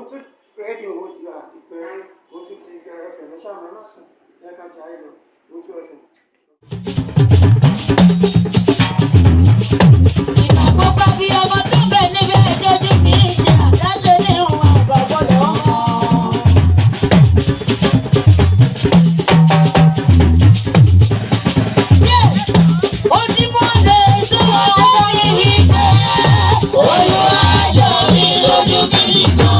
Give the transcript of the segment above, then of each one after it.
tún rédíò owó ti lọ àti pé ó tún ti ẹfẹ̀ ní sáà mẹ́mà sùn yẹ ká jáde lọ ó tún ẹfẹ̀. Ìgbàgbọ́ bí ọmọ tó bẹ̀ níbi ẹjọ́jú mi ṣe àdáṣe ní ìwọ̀n àgbàgbọ́ lọ́wọ́. Ó ti mú ọ̀dẹ̀ ìṣòwò ọjọ́ yìí pé olùwàjọ mi lójú kìí kan.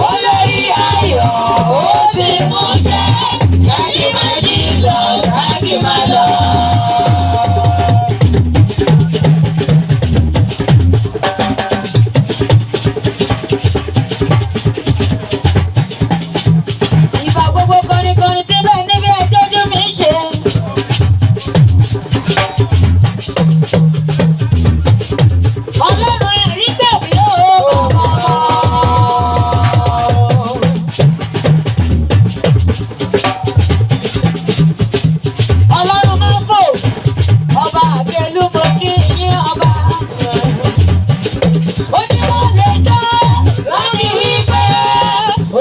Olórí ayọ̀ ó ti mú ṣẹ́ dákì máa jí lọ dákì máa lọ. Ìbà gbogbo kọrin tí bẹ́ẹ̀ níbi ẹjọ́jú mi ṣe. Ọlọ́run ẹ̀rí gbẹ̀bí ó bàbá. Ọlọ́run máa ń fò ọba àgbẹ̀lú mo kí yín ọba. Onímọ̀ lè jẹ́ láti wí pé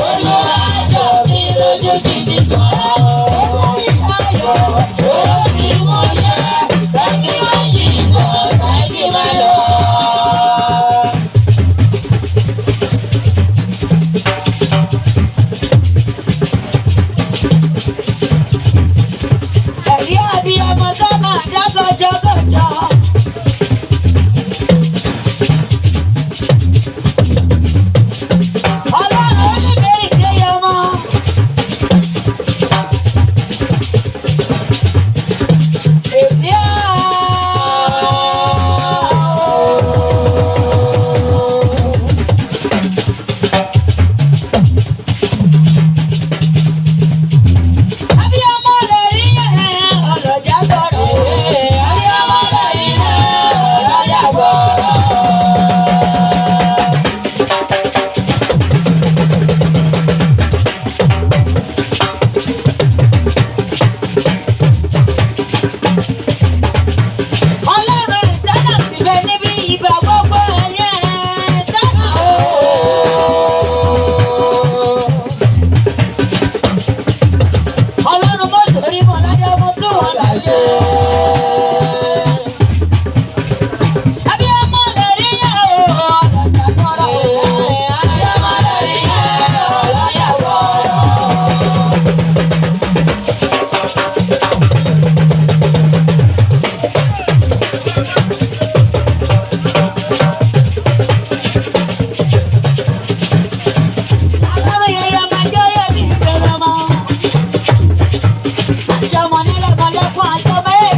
olùwàjọ mi lójú gidi kan. Olórí ayọ̀ ó ti mú ṣẹ́ dákì máa yí lọ dákì máa lọ. Ẹ̀rí abiyamọ tó máa dá gọjọgọjọ. Ọlọ́run oníbèrè ìgbéyàmọ. Èmi á. Abiyamọ lè rí yẹn ọlọ́jà gbọ́rọ̀. Abiyamọ lè rí yẹn ọlọ́jà gbọ́rọ̀. Ọlọ́run ìdáná ti bẹ níbi ìgbà gbogbo ẹ̀yẹ dáná o. Ọlọ́run mọ̀ torí mọ̀ ládé ọmọ tó wọ́n láṣẹ. Abiyamọ lè rí yẹn o ọlọ́jà gbọ́rọ̀. Abiyamọ lè rí yẹn ọlọ́jà gbọ́rọ̀. Ọlọ́run yẹn yọ máa jẹ́ yẹ mi bẹ̀rẹ̀ mọ́. Aṣọ ọmọ nílẹ̀ mọ́lẹ́kùn aṣọ bẹ́ẹ̀.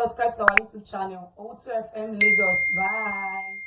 subscribe to our YouTube channel, Owotu FM Lagos. Bye.